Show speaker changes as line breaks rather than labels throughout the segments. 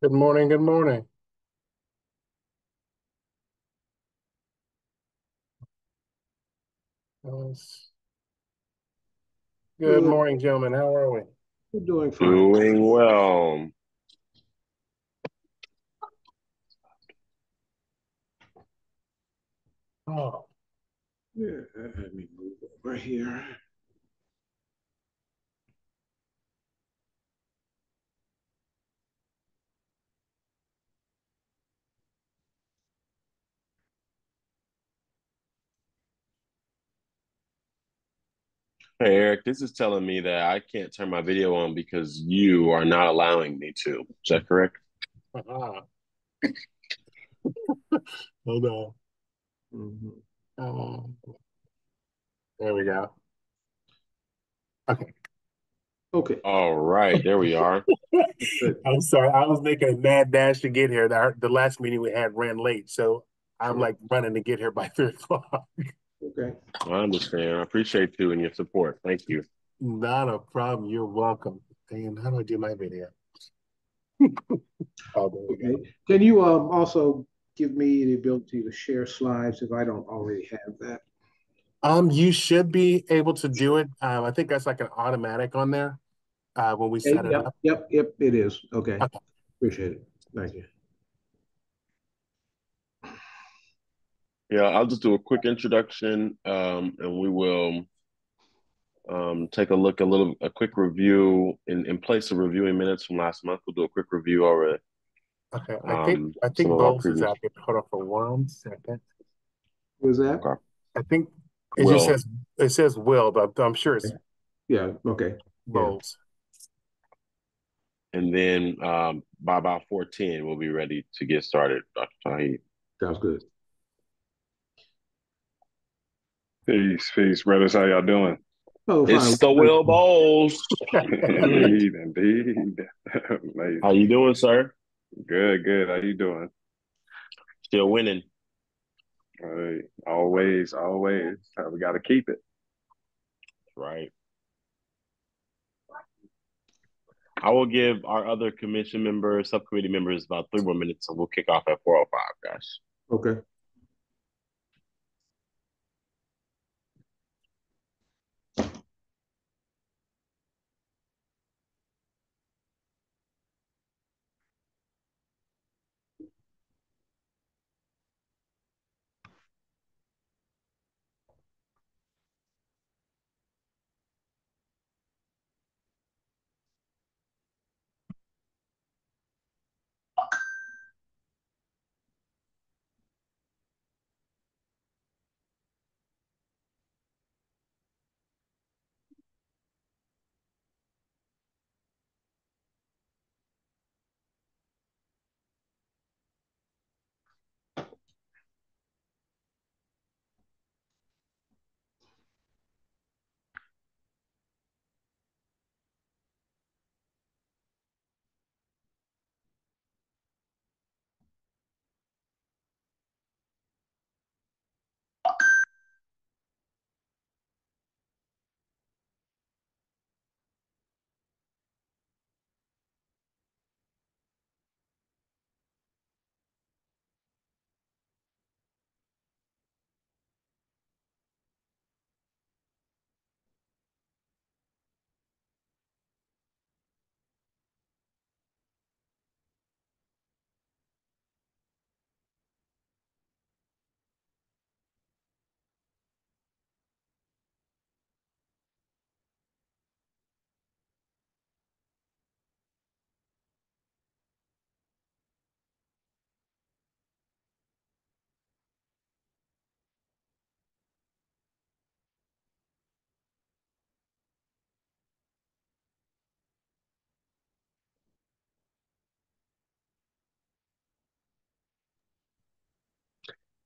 Good morning. Good morning. Uh, Good
Good.
morning, gentlemen. How are we?
We're doing fine.
Doing well.
Oh,
Yeah, let me move over here.
Hey, Eric, this is telling me that I can't turn my video on because you are not allowing me to. Is that correct?
uh-huh. Hold on.
Mhm.
Um, there we go. Okay.
Okay,
All right, there we are.
good.
I'm sorry. I was making a mad dash to get here. The last meeting we had ran late, so I'm
Sure.
like running to get here by 3 o'clock.
Okay.
I understand. I appreciate you and your support. Thank you.
Not a problem. You're welcome. And how do I do my video? Oh, there we go.
Okay. Can you also give me the ability to share slides if I don't already have that?
You should be able to do it. I think that's like an automatic on there when we
Okay.
set it
Yep.
up.
Yep. Yep. It is. Okay.
Okay.
Appreciate it. Thank you.
Yeah, I'll just do a quick introduction, and we will take a look, a quick review in place of reviewing minutes from last month. We'll do a quick review over
Okay. I think
some of our
Bowles is
previous.
out there. Hold on for 1 second.
Who was that?
Okay.
I think it just
Will.
says Will, but I'm sure it's
Okay. Yeah. Okay. Yeah.
Bowles.
And then by about 4:10, we'll be ready to get started, Dr. Tahid.
Sounds good.
Peace, peace, brothers. How y'all doing?
Oh, fine.
It's the Will Bowles.
Indeed, indeed.
How
Amazing.
you doing, sir?
Good, good. How you doing?
Still winning.
All right. Always, always. We got to keep it.
Right. I will give our other commission members, subcommittee members, about 3 more minutes, and we'll kick off at 4:05, guys.
Okay.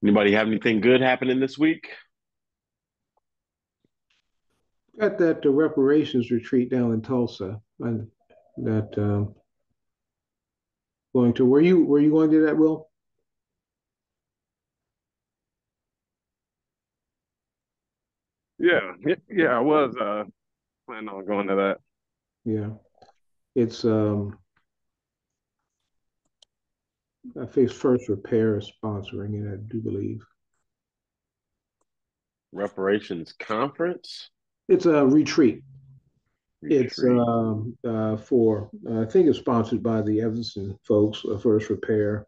Anybody have anything good happening this week?
Got that the reparations retreat down in Tulsa. And that going to were you going to that, Will?
Yeah, I was planning on going to that.
Yeah. It's I think First Repair is sponsoring it, I do believe.
Reparations conference
It's a retreat. It's
retreat.
for I think it's sponsored by the Evanston folks, First Repair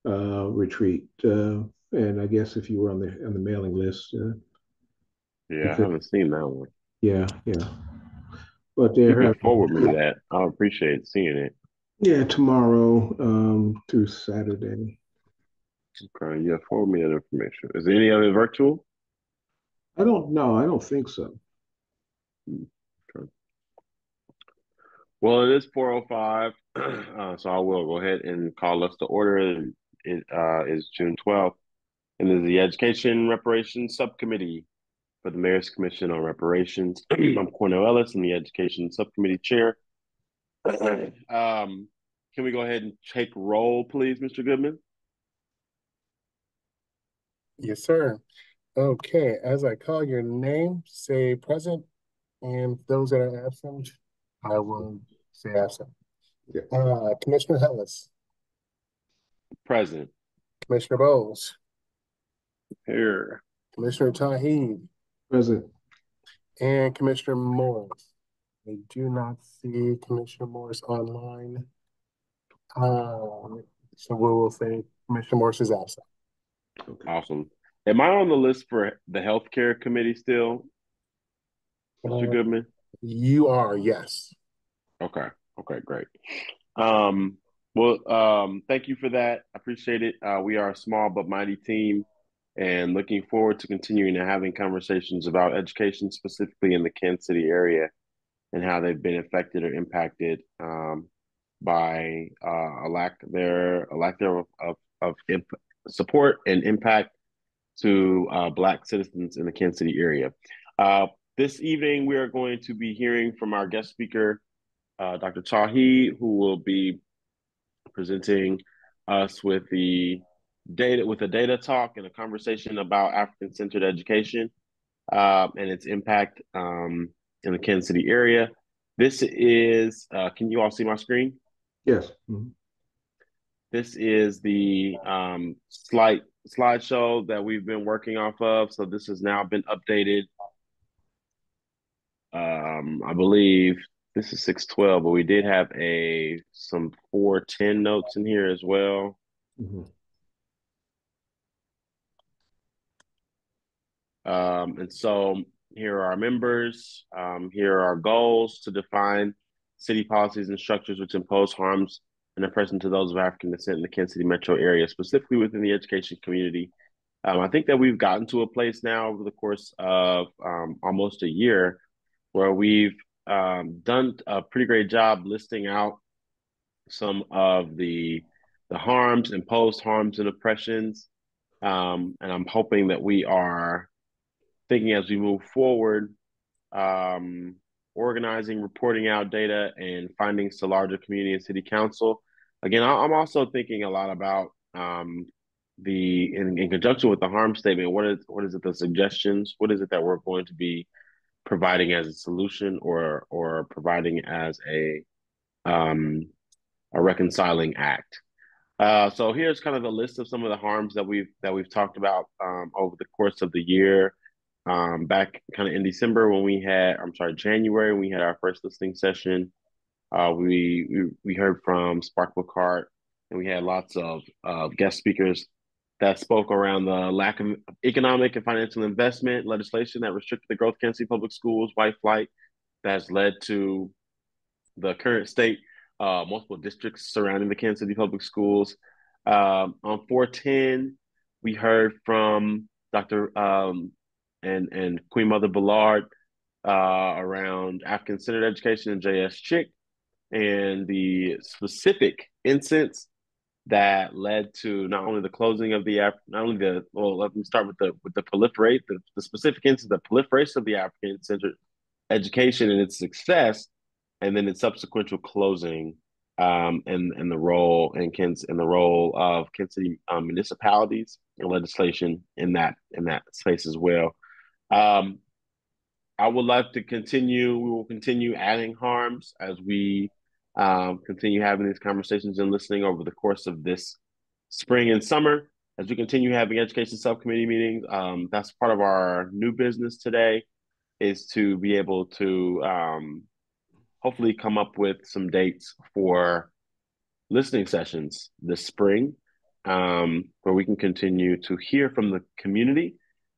retreat, and I guess if you were on the mailing list,
Yeah, I
because
haven't seen that one.
yeah, but
You
they're
can
having
forward me that. I appreciate seeing it.
yeah tomorrow through Saturday.
Okay, yeah, forward me that information. Is any of it virtual?
I don't know. I don't think so.
Okay. Well, it is 4:05, so I will go ahead and call us to order. It is June 12th, and this is the Education Reparations Subcommittee for the Mayor's Commission on Reparations. I'm Cornell Ellis, I'm the Education Subcommittee Chair. Can we go ahead and take roll, please, Mr. Goodman?
Yes, sir. Okay, as I call your name, say present, and those that are absent, I will say absent.
Yeah.
Commissioner Hellis,
Present.
Commissioner Bowles,
Here.
Commissioner Tawheed,
Present.
and Commissioner Morris. I do not see Commissioner Morris online. So we will say Commissioner Morris is absent.
Okay.
Awesome. Am I on the list for the healthcare committee still, Mr. Goodman?
You are, yes.
Okay. Okay, great. Thank you for that. I appreciate it. We are a small but mighty team and looking forward to continuing to having conversations about education, specifically in the Kansas City area, and how they've been affected or impacted by a lack thereof of support and impact to Black citizens in the Kansas City area. This evening, we are going to be hearing from our guest speaker, Dr. Tahi, who will be presenting us with a data talk and a conversation about African-centered education and its impact in the Kansas City area. This is, can you all see my screen?
Yes. Mm-hmm.
This is the slideshow that we've been working off of. So this has now been updated. I believe this is 612, but we did have some 410 notes in here as well.
Mm-hmm.
And so here are our members. Here are our goals: to define city policies and structures which impose harms and oppression to those of African descent in the Kansas City metro area, specifically within the education community. I think that we've gotten to a place now over the course of almost a year where we've done a pretty great job listing out some of the harms, imposed harms and oppressions. And I'm hoping that we are thinking as we move forward, organizing, reporting out data, and findings to larger community and city council. Again, I'm also thinking a lot about in conjunction with the harm statement. What is it? The suggestions. What is it that we're going to be providing as a solution, or providing as a reconciling act? So here's kind of the list of some of the harms that we've talked about over the course of the year. Back kind of in December January, when we had our first listening session, we heard from Spark Bookart, and we had lots of guest speakers that spoke around the lack of economic and financial investment legislation that restricted the growth of Kansas City public schools, white flight that has led to the current state, multiple districts surrounding the Kansas City public schools. On 410, we heard from Dr. And Queen Mother Ballard around African-centered education and J.S. Chick, and the specific instance that led to not only the closing of let me start with the specific instance, the proliferation of the African-centered education and its success, and then its subsequent closing, and the role of Kansas City municipalities and legislation in that space as well. I would like to continue. We will continue adding harms as we continue having these conversations and listening over the course of this spring and summer as we continue having education subcommittee meetings. That's part of our new business today, is to be able to hopefully come up with some dates for listening sessions this spring, where we can continue to hear from the community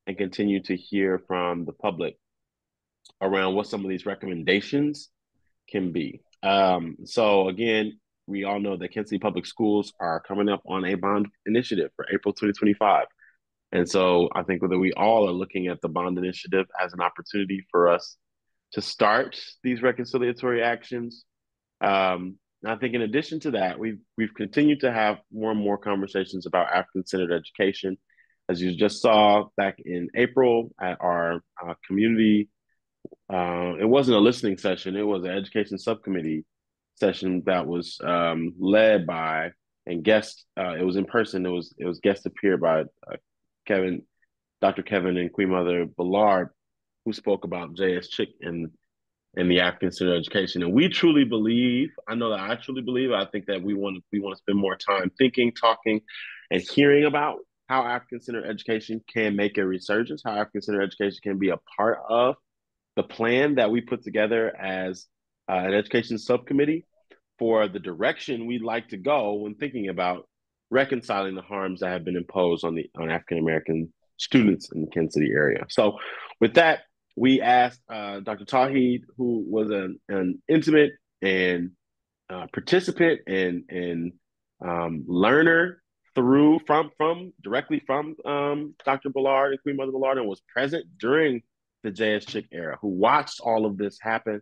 and continue to hear from the public around what some of these recommendations can be. So again, we all know that Kansas City Public Schools are coming up on a bond initiative for April 2025. And so I think that we all are looking at the bond initiative as an opportunity for us to start these reconciliatory actions. I think in addition to that, we've continued to have more and more conversations about African-centered education. As you just saw back in April at our community, it wasn't a listening session, it was an education subcommittee session that was led by and guest. It was in person. It was guest appeared by Dr. Kevin and Queen Mother Ballard, who spoke about J.S. Chick and the African-centered education. And we truly believe, I know that I truly believe, I think that we want to spend more time thinking, talking, and hearing about how African-centered education can make a resurgence, how African-centered education can be a part of the plan that we put together as an education subcommittee for the direction we'd like to go when thinking about reconciling the harms that have been imposed on African American students in the Kansas City area. So with that, we asked Dr. Tawhid, who was an intimate and participant and learner directly from Dr. Ballard and Queen Mother Ballard, and was present during the J.S. Chick era, who watched all of this happen,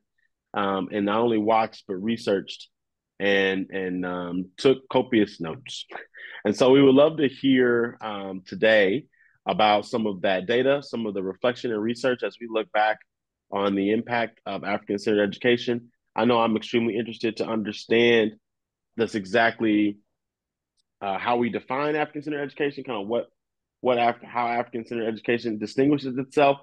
and not only watched but researched and took copious notes. And so we would love to hear today about some of that data, some of the reflection and research as we look back on the impact of African-centered education. I know I'm extremely interested to understand this exactly how we define African-centered education, kind of how African-centered education distinguishes itself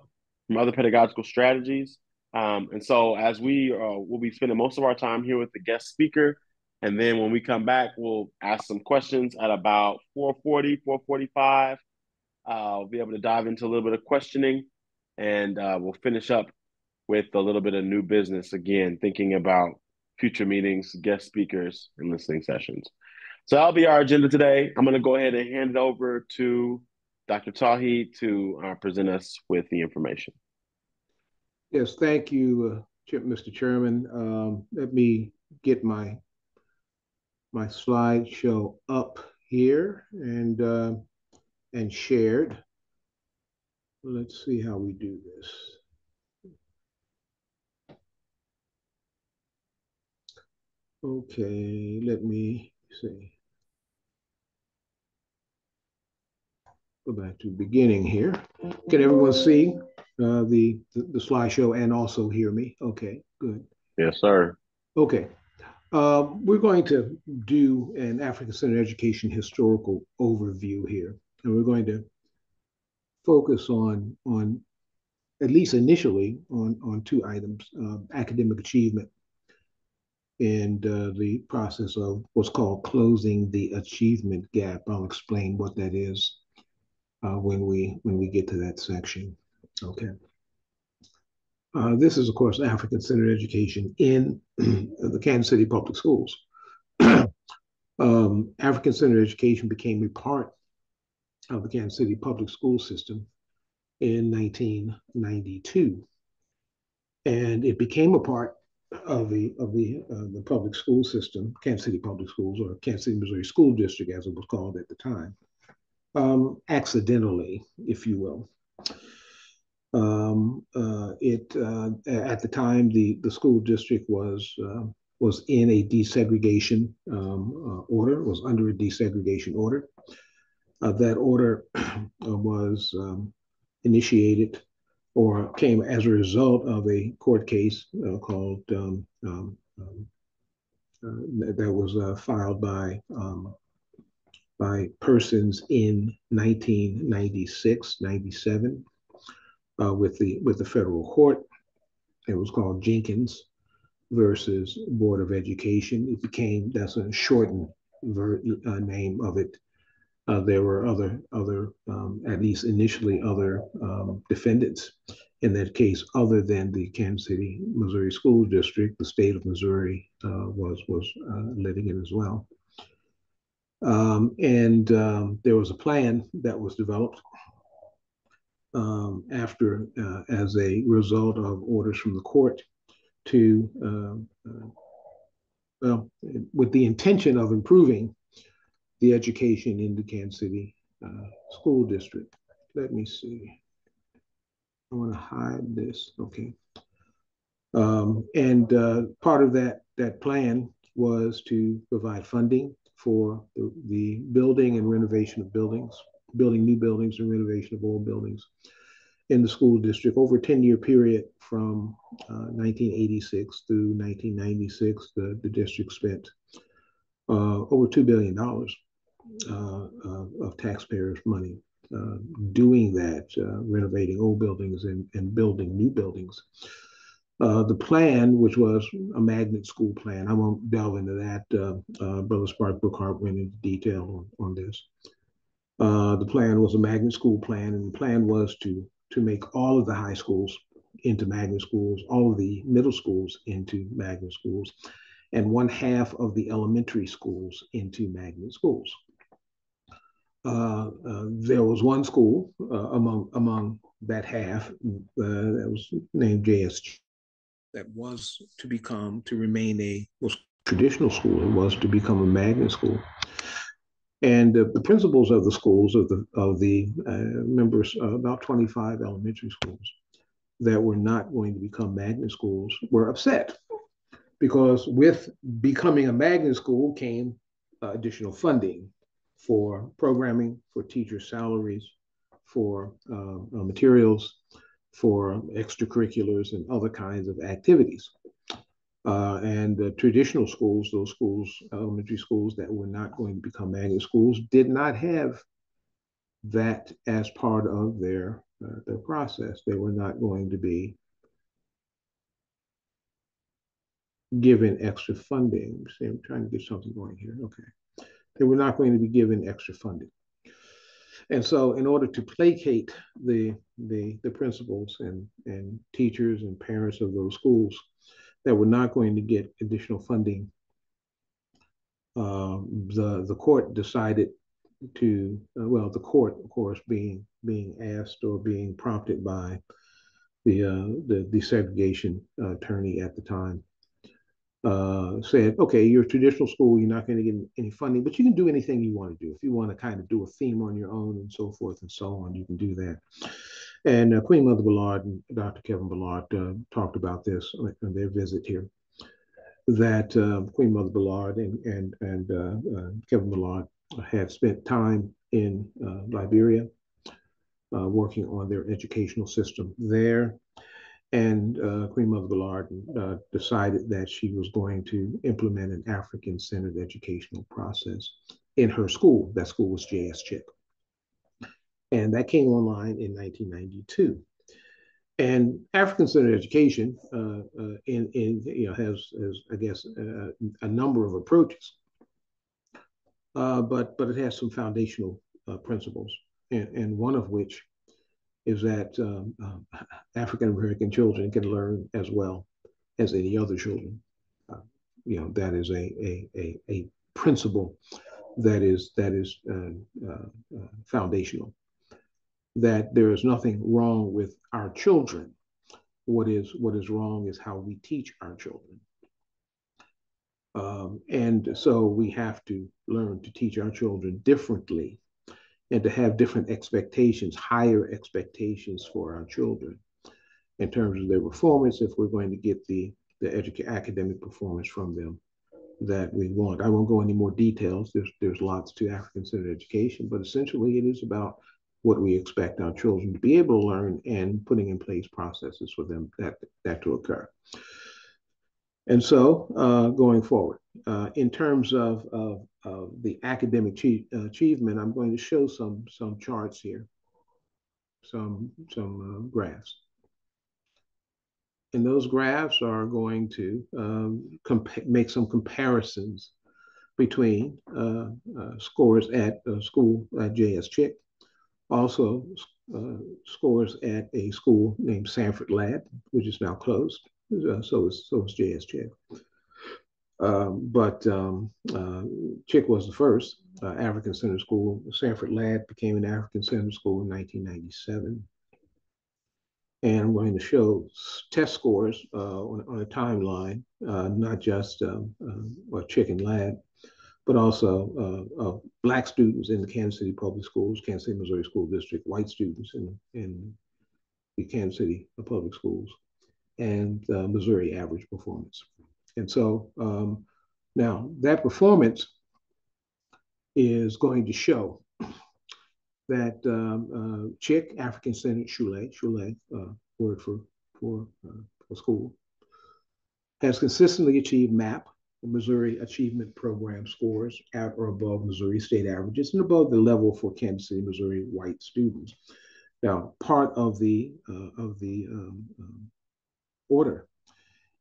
from other pedagogical strategies. And so as we'll be spending most of our time here with the guest speaker, and then when we come back, we'll ask some questions at about 4:40, 4:45. We'll be able to dive into a little bit of questioning, and we'll finish up with a little bit of new business, again, thinking about future meetings, guest speakers, and listening sessions. So that'll be our agenda today. I'm going to go ahead and hand it over to Dr. Tawhid to present us with the information.
Yes, thank you, Mr. Chairman. Let me get my slideshow up here and shared. Let's see how we do this. Okay, let me see. Go back to the beginning here. Can everyone see the slideshow and also hear me? Okay, good.
Yes, sir.
Okay. We're going to do an African-centered education historical overview here, and we're going to focus on at least initially on two items: academic achievement and the process of what's called closing the achievement gap. I'll explain what that is when we get to that section. Okay. This is, of course, African-centered education in the Kansas City Public Schools. African-centered education became a part of the Kansas City Public School system in 1992, and it became a part of the public school system, Kansas City Public Schools, or Kansas City, Missouri School District, as it was called at the time, accidentally, if you will. At the time, the school district was in a desegregation order, was under a desegregation order. That order was initiated or came as a result of a court case called that was filed by persons in 1996, 97 with the federal court. It was called Jenkins versus Board of Education. It became, that's a shortened name of it. There were other, at least initially, other defendants in that case, other than the Kansas City, Missouri School District. The state of Missouri was litigant as well. There was a plan that was developed after, as a result of orders from the court to, well, with the intention of improving the education in the Kansas City School District. Let me see. I want to hide this. Okay. Part of that plan was to provide funding for the building and renovation of buildings, building new buildings and renovation of old buildings in the school district over a 10-year period from 1986 through 1996. The district spent over $2 billion of taxpayers' money doing that, renovating old buildings and building new buildings. The plan, which was a magnet school plan, I won't delve into that. Brother Spark Brookhart went into detail on this. The plan was a magnet school plan, and the plan was to make all of the high schools into magnet schools, all of the middle schools into magnet schools, and 1/2 of the elementary schools into magnet schools. There was one school among that half that was named JSG that was to remain a traditional school. It was to become a magnet school. And the principals of the schools, of the members, about 25 elementary schools that were not going to become magnet schools, were upset because with becoming a magnet school came additional funding for programming, for teacher salaries, for materials, for extracurriculars and other kinds of activities. Traditional schools, those schools, elementary schools that were not going to become magnet schools, did not have that as part of their process. They were not going to be given extra funding. See, I'm trying to get something going here. Okay. They were not going to be given extra funding. And so in order to placate the principals and teachers and parents of those schools that were not going to get additional funding, the court decided to, well, the court, of course, being asked or being prompted by the desegregation attorney at the time, said, okay, you're a traditional school, you're not going to get any funding, but you can do anything you want to do. If you want to kind of do a theme on your own and so forth and so on, you can do that. And Queen Mother Ballard and Dr. Kevin Ballard talked about this on their visit here, that Queen Mother Ballard and Kevin Ballard had spent time in Liberia working on their educational system there. And Queen Mother Ballard decided that she was going to implement an African-centered educational process in her school. That school was J.S. Chick. And that came online in 1992. And African-centered education has I guess a number of approaches, but it has some foundational principles, and one of which is that African-American children can learn as well as any other children. That is a principle that is foundational. That there is nothing wrong with our children. What is wrong is how we teach our children. And so we have to learn to teach our children differently and to have different expectations, higher expectations for our children in terms of their performance if we're going to get the academic performance from them that we want. I won't go into more details. There's lots to African-centered education, but essentially it is about what we expect our children to be able to learn and putting in place processes for them that to occur. And so going forward, in terms of the academic achievement, I'm going to show some charts here, some graphs. And those graphs are going to make some comparisons between scores at school at J.S. Chick, also scores at a school named Sanford Ladd, which is now closed. So is J.S. Chick. But Chick was the first African Center School. Sanford Ladd became an African Center School in 1997. And I'm going to show test scores on a timeline, not just Chick and Ladd, but also Black students in the Kansas City Public Schools, Kansas City, Missouri School District, white students in the Kansas City Public Schools, and Missouri average performance. And so now that performance is going to show that Chick, African Centered Shule, word for school, has consistently achieved MAP, Missouri Achievement Program scores at or above Missouri state averages and above the level for Kansas City, Missouri white students. Now, part of the order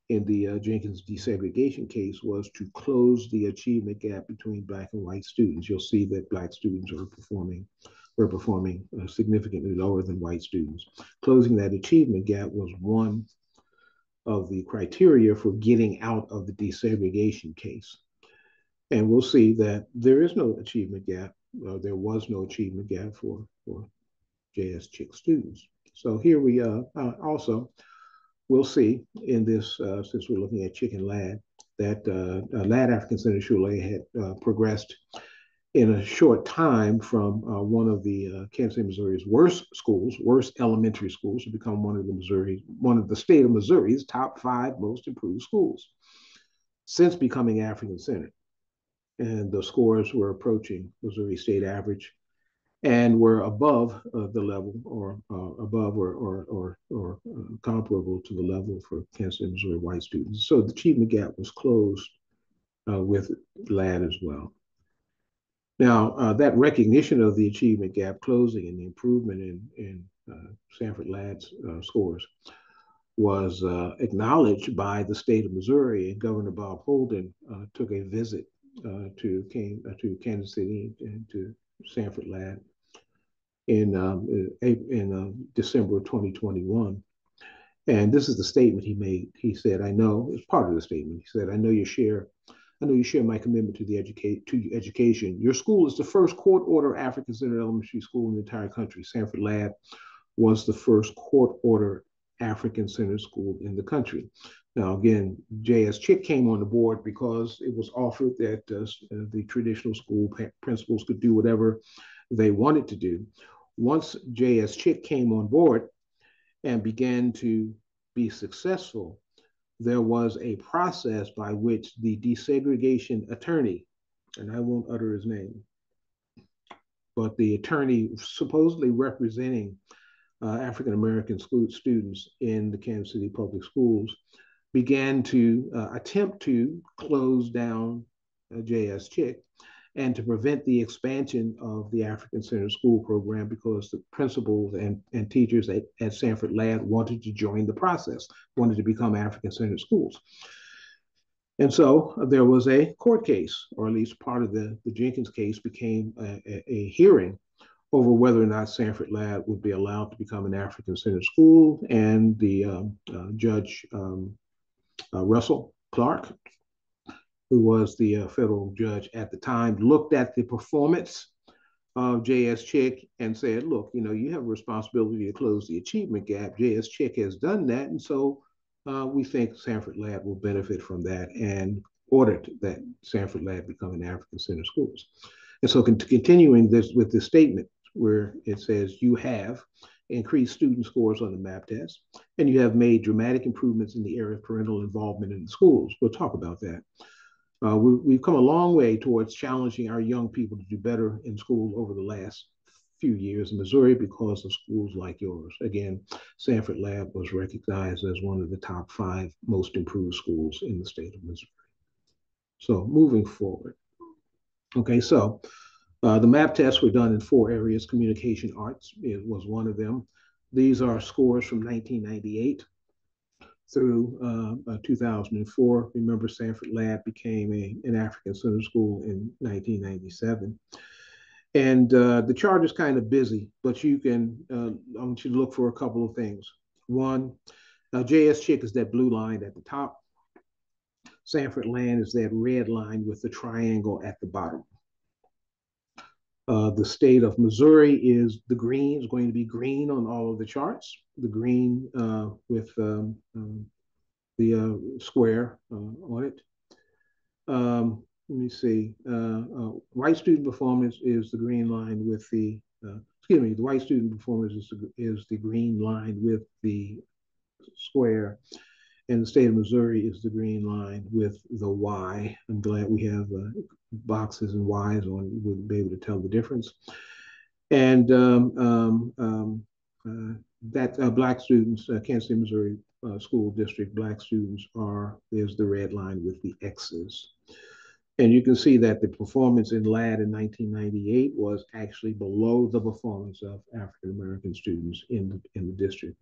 in the Jenkins desegregation case was to close the achievement gap between Black and white students. You'll see that Black students were performing significantly lower than white students. Closing that achievement gap was one of the criteria for getting out of the desegregation case. And we'll see that there is no achievement gap. There was no achievement gap for J.S. Chick students. So here we also, we'll see in this, since we're looking at Chick and Ladd, that Ladd African Center Shule had progressed in a short time from one of the Kansas City, Missouri's worst elementary schools, to become one of the state of Missouri's top 5 most improved schools since becoming African centered. And the scores were approaching Missouri state average and were above the level or above or comparable to the level for Kansas City, Missouri white students. So the achievement gap was closed with Ladd as well. Now, that recognition of the achievement gap closing and the improvement in Sanford Ladd's scores was acknowledged by the state of Missouri, and Governor Bob Holden took a visit to Kansas City and to Sanford Ladd in December of 2021. And this is the statement he made. He said, "I know," it's part of the statement. He said, I know you share my commitment to education. Your school is the first court-order African-centered elementary school in the entire country. Sanford Ladd was the first court-order African-centered school in the country. Now, again, J.S. Chick came on the board because it was offered that the traditional school principals could do whatever they wanted to do. Once J.S. Chick came on board and began to be successful, there was a process by which the desegregation attorney, and I won't utter his name, but the attorney supposedly representing African-American students in the Kansas City public schools, began to attempt to close down J.S. Chick and to prevent the expansion of the African Center School program, because the principals and teachers at Sanford Ladd wanted to join the process, wanted to become African Centered schools. And so there was a court case, or at least part of the Jenkins case became a hearing over whether or not Sanford Ladd would be allowed to become an African Centered school. And the Judge Russell Clark, who was the federal judge at the time, looked at the performance of J.S. Chick and said, look, you have a responsibility to close the achievement gap. J.S. Chick has done that. And so we think Sanford Ladd will benefit from that, and ordered that Sanford Ladd become an African-centered schools. And so continuing this with this statement where it says you have increased student scores on the MAP test, and you have made dramatic improvements in the area of parental involvement in the schools. We'll talk about that. We've come a long way towards challenging our young people to do better in school over the last few years in Missouri because of schools like yours. Again, Sanford Ladd was recognized as one of the top 5 most improved schools in the state of Missouri. So moving forward. Okay, so the MAP tests were done in 4 areas. Communication arts was one of them. These are scores from 1998. through 2004. Remember, Sanford Lab became an African Center School in 1997. And the chart is kind of busy, but you can, I want you to look for a couple of things. One, JS Chick is that blue line at the top. Sanford Land is that red line with the triangle at the bottom. The state of Missouri is the green, is going to be green on all of the charts. The green with the square on it. Let me see. White student performance is the green line with the, excuse me, the white student performance is the green line with the square. And the state of Missouri is the green line with the Y. I'm glad we have boxes and Ys on, you wouldn't be able to tell the difference. And Black students, Kansas City, Missouri School District, Black students is the red line with the X's. And you can see that the performance in LAD in 1998 was actually below the performance of African-American students in the district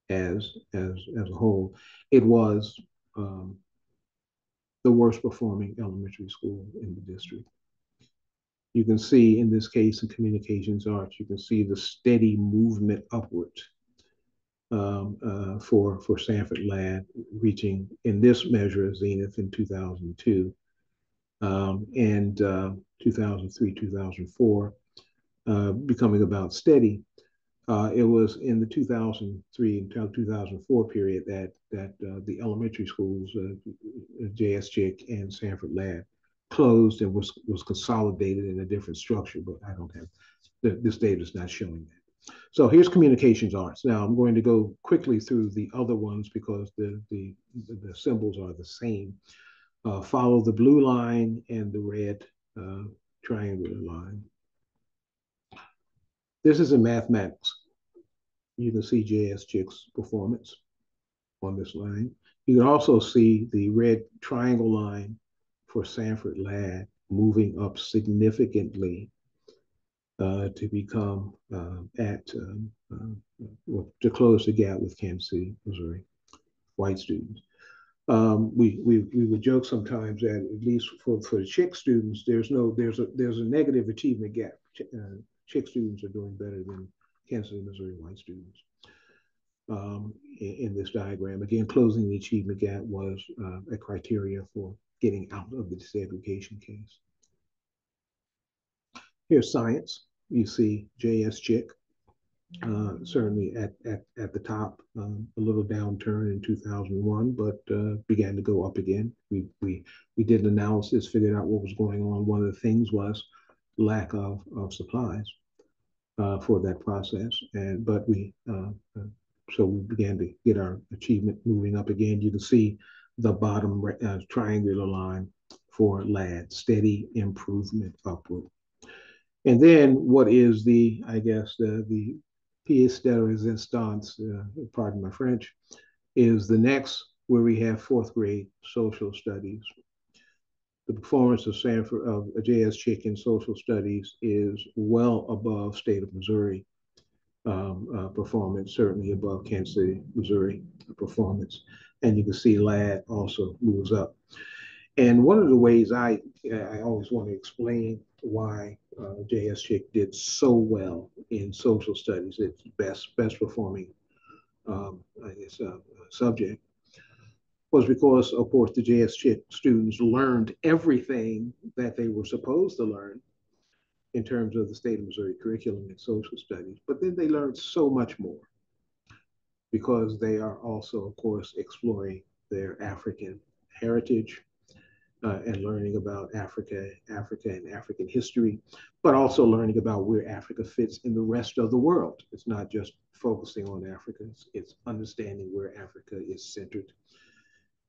as a whole. It was the worst performing elementary school in the district. You can see in this case in communications arts, you can see the steady movement upward for Sanford Lad, reaching in this measure a zenith in 2002 and 2003, 2004, becoming about steady. It was in the 2003 and 2004 period that the elementary schools, JS Chick and Sanford Lad, closed and was consolidated in a different structure. But I don't have this data is not showing that. So here's communications arts. Now I'm going to go quickly through the other ones because the symbols are the same. Follow the blue line and the red triangular line. This is in mathematics. You can see JS Chick's performance on this line. You can also see the red triangle line for Sanford Lad moving up significantly to become to close the gap with Kansas City, Missouri, white students. We would joke sometimes that at least for the Chick students, there's a negative achievement gap. Chick students are doing better than Kansas City, Missouri white students. In this diagram, again, closing the achievement gap was a criteria for getting out of the desegregation case. Here's science. You see JS Chick, certainly at the top, a little downturn in 2001, but began to go up again. We did an analysis, figured out what was going on. One of the things was lack of supplies for that process, so we began to get our achievement moving up again. You can see the bottom triangular line for LAD, steady improvement upward. And then what is the pièce de résistance, pardon my French, is the next where we have fourth grade social studies. The performance of JS Chick in social studies is well above state of Missouri performance, certainly above Kansas City, Missouri performance. And you can see LAD also moves up. And one of the ways I always want to explain why JS Chick did so well in social studies, its best performing subject, was because, of course, the JS Chick students learned everything that they were supposed to learn in terms of the state of Missouri curriculum in social studies, but then they learned so much more because they are also, of course, exploring their African heritage and learning about Africa and African history, but also learning about where Africa fits in the rest of the world. It's not just focusing on Africa, it's understanding where Africa is centered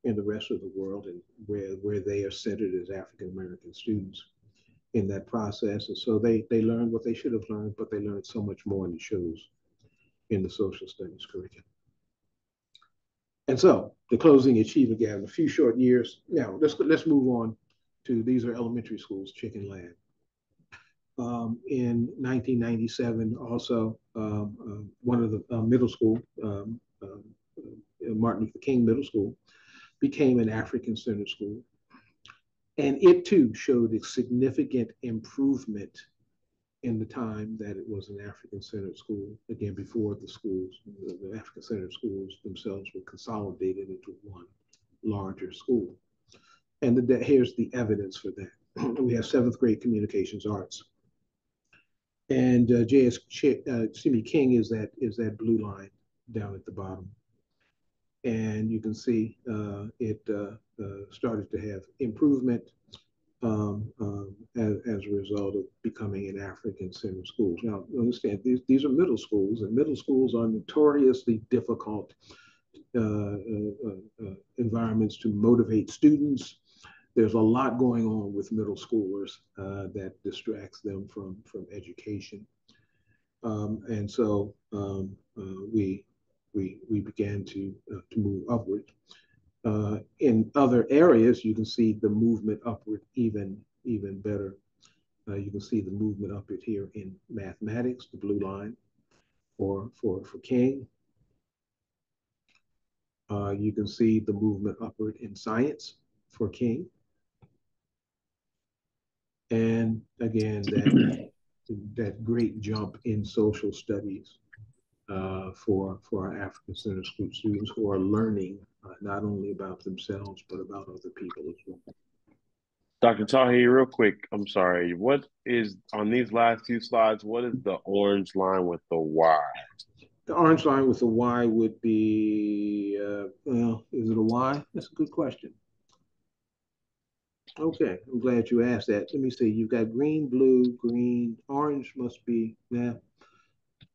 in the rest of the world and where they are centered as African-American students in that process. And so they learned what they should have learned, but they learned so much more, and it shows in the social studies curriculum. And so the closing achievement gap in a few short years. Now let's move on to, these are elementary schools, Chick and Lad. In 1997, also one of the middle school Martin Luther King Middle School, became an African-centered school. And it too showed a significant improvement in the time that it was an African-centered school, again, before the schools, the African-centered schools themselves were consolidated into one larger school. And here's the evidence for that. We have seventh grade communications arts. And King is that blue line down at the bottom. And you can see it started to have improvement as a result of becoming an African-centered school. Now, understand, these are middle schools, and middle schools are notoriously difficult environments to motivate students. There's a lot going on with middle schoolers that distracts them from education. And so we began to move upward. In other areas, you can see the movement upward even better. You can see the movement upward here in mathematics, the blue line for King. You can see the movement upward in science for King. And again, that great jump in social studies for our African-centered students who are learning not only about themselves, but about other people as well.
Dr. Tahi, real quick, I'm sorry. What is, on these last few slides, what is the orange line with the Y?
The orange line with the Y would be, well, is it a Y? That's a good question. Okay, I'm glad you asked that. Let me see. You've got green, blue, green, orange must be, yeah,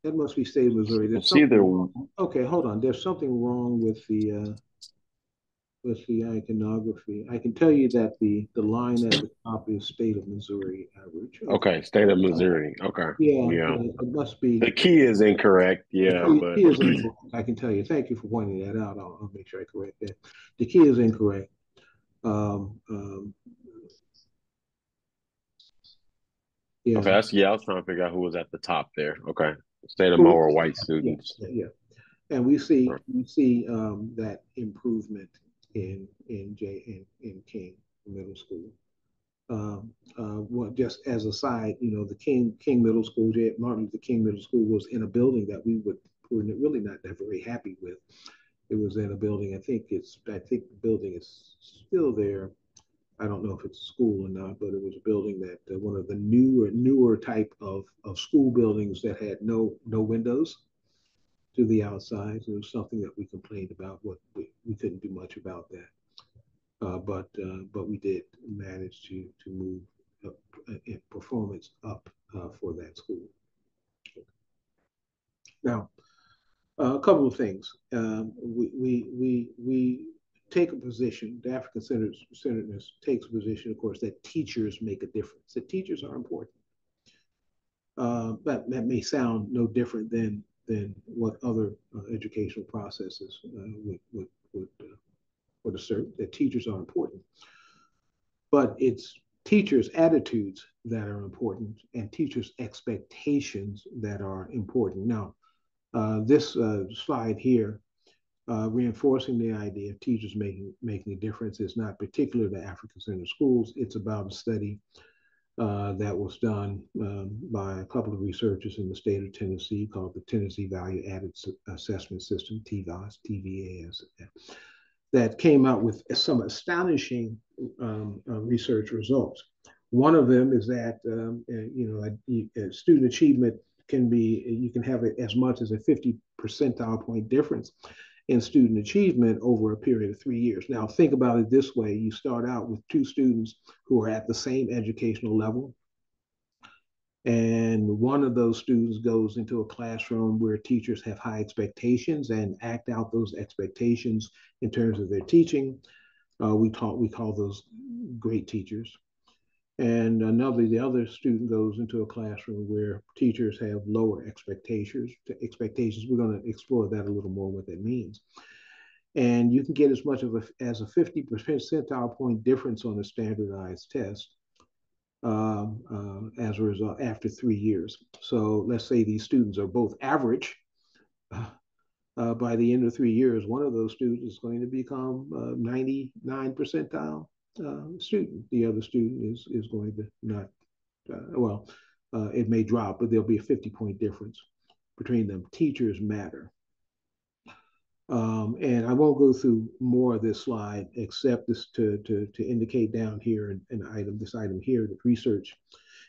that must be state of Missouri. There's something, okay, hold on. There's something wrong with the iconography. I can tell you that the line at the top is state of Missouri average.
Okay, state of Missouri. Okay.
Yeah. It must be.
The key is incorrect. Yeah,
the key is incorrect. I can tell you. Thank you for pointing that out. I'll make sure I correct that. The key is incorrect.
Yeah. Okay, I was trying to figure out who was at the top there. Okay, state of Mo or white students.
Yeah. And we see that improvement in King Middle School. Well, just as a side, the King Middle School, Martin Luther King Middle School was in a building that we were really not that very happy with. It was in a building. I think the building is still there. I don't know if it's a school or not, but it was a building that one of the newer type of school buildings that had no windows to the outside. So it was something that we complained about. We couldn't do much about that. But we did manage to move performance up for that school. Now, a couple of things. We take a position. The African-centeredness takes a position, of course, that teachers make a difference. That teachers are important. That may sound no different than what other educational processes would assert, that teachers are important. But it's teachers' attitudes that are important and teachers' expectations that are important. Now, this slide here, reinforcing the idea of teachers making a difference, is not particular to African-centered schools. It's about a study that was done by a couple of researchers in the state of Tennessee called the Tennessee Value Added Assessment System, TVAS, that came out with some astonishing research results. One of them is that student achievement you can have as much as a 50 percentile point difference in student achievement over a period of 3 years. Now, think about it this way. You start out with two students who are at the same educational level, and one of those students goes into a classroom where teachers have high expectations and act out those expectations in terms of their teaching. We call those great teachers. And the other student goes into a classroom where teachers have lower expectations. We're going to explore that a little more, what that means. And you can get as much as a 50 percentile point difference on a standardized test as a result after 3 years. So let's say these students are both average. by the end of 3 years, one of those students is going to become 99 percentile student. The other student is going to not, it may drop, but there'll be a 50-point difference between them. Teachers matter. And I won't go through more of this slide, except this to indicate down here this item here, that research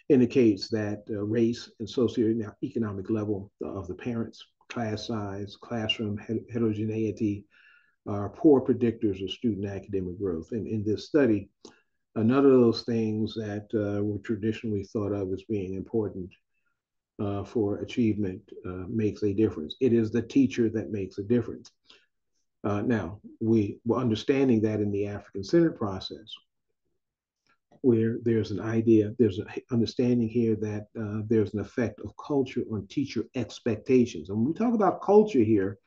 indicates that race and socioeconomic level of the parents, class size, classroom heterogeneity are poor predictors of student academic growth. And in this study, none of those things that were traditionally thought of as being important for achievement makes a difference. It is the teacher that makes a difference. Now, we're understanding that in the African-centered process, where there's an there's an understanding here that there's an effect of culture on teacher expectations. And when we talk about culture here,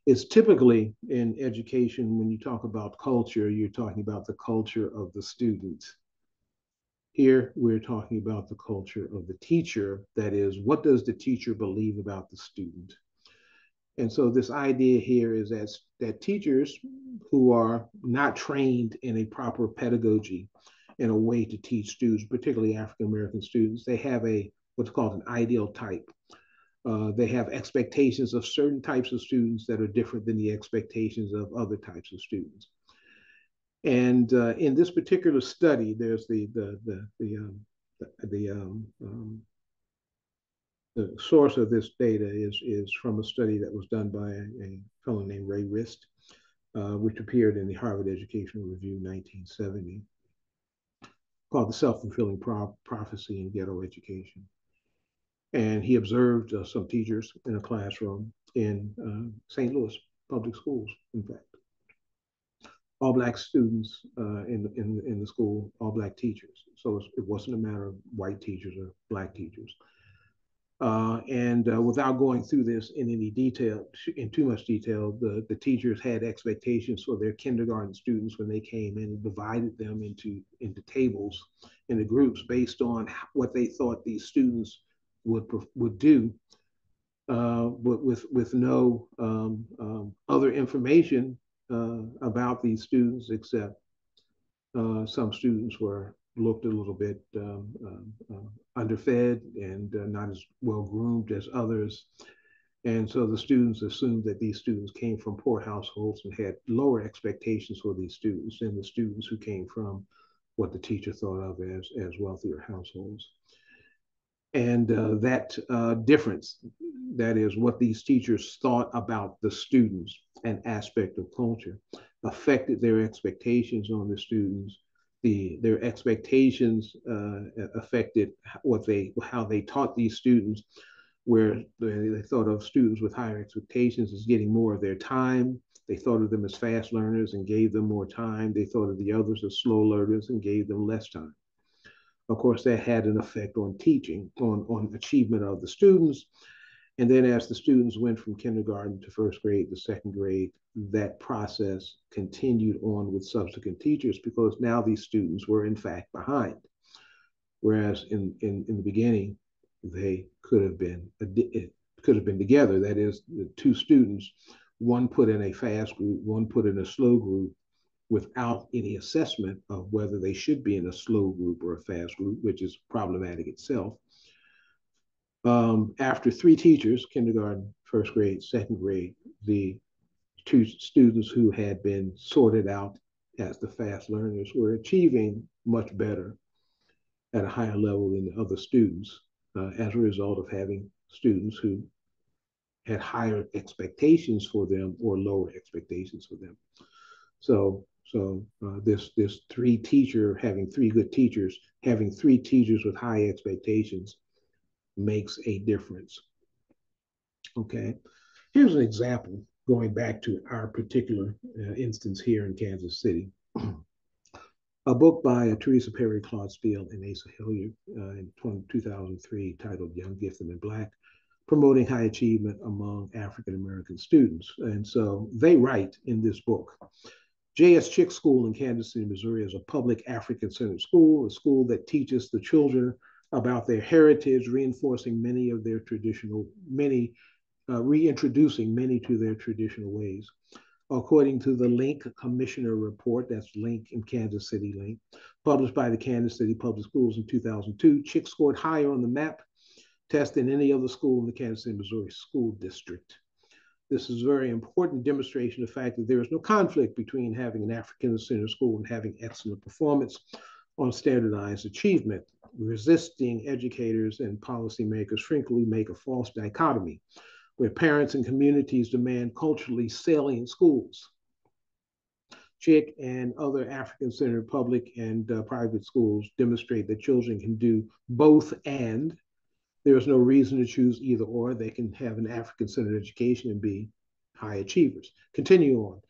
it's typically in education, when you talk about culture, you're talking about the culture of the student. Here, we're talking about the culture of the teacher. That is, what does the teacher believe about the student? And so this idea here is that teachers who are not trained in a proper pedagogy, in a way to teach students, particularly African-American students, they have what's called an ideal type. They have expectations of certain types of students that are different than the expectations of other types of students. And in this particular study, there's the source of this data is from a study that was done by a fellow named Ray Rist, which appeared in the Harvard Educational Review 1970, called The Self-Fulfilling Prophecy in Ghetto Education. And he observed some teachers in a classroom in St. Louis public schools, in fact. All Black students in the school, all Black teachers. So it wasn't a matter of white teachers or Black teachers. Without going through this in any detail, in too much detail, the teachers had expectations for their kindergarten students when they came in and divided them into tables, into groups based on what they thought these students would do, but with no other information about these students, except some students looked a little bit underfed and not as well groomed as others. And so the students assumed that these students came from poor households and had lower expectations for these students than the students who came from what the teacher thought of as wealthier households. And that difference, that is what these teachers thought about the students, an aspect of culture, affected their expectations on the students. Their expectations affected how they taught these students, where they thought of students with higher expectations as getting more of their time. They thought of them as fast learners and gave them more time. They thought of the others as slow learners and gave them less time. Of course, that had an effect on teaching, on achievement of the students. And then as the students went from kindergarten to first grade to second grade, that process continued on with subsequent teachers, because now these students were in fact behind. Whereas in the beginning, they could have been together. That is, the two students, one put in a fast group, one put in a slow group, without any assessment of whether they should be in a slow group or a fast group, which is problematic itself. After 3 teachers, kindergarten, first grade, second grade, the 2 students who had been sorted out as the fast learners were achieving much better at a higher level than the other students as a result of having students who had higher expectations for them or lower expectations for them. So this 3 teacher, having 3 good teachers, having 3 teachers with high expectations makes a difference. Okay, here's an example going back to our particular instance here in Kansas City. A book by Teresa Perry, Claude Steele, and Asa Hilliard in 2003 titled Young, Gifted, and Black, Promoting High Achievement Among African American Students. And so they write in this book, J.S. Chick School in Kansas City, Missouri is a public African-centered school, a school that teaches the children about their heritage, reinforcing many reintroducing many to their traditional ways. According to the Link Commissioner Report, that's Link in Kansas City Link, published by the Kansas City Public Schools in 2002, Chick scored higher on the MAP test than any other school in the Kansas City, Missouri school district. This is a very important demonstration of the fact that there is no conflict between having an African-centered school and having excellent performance on standardized achievement. Resisting educators and policymakers frequently make a false dichotomy where parents and communities demand culturally salient schools. Chick and other African-centered public and private schools demonstrate that children can do both, and there is no reason to choose either or. They can have an African-centered education and be high achievers. Continue on.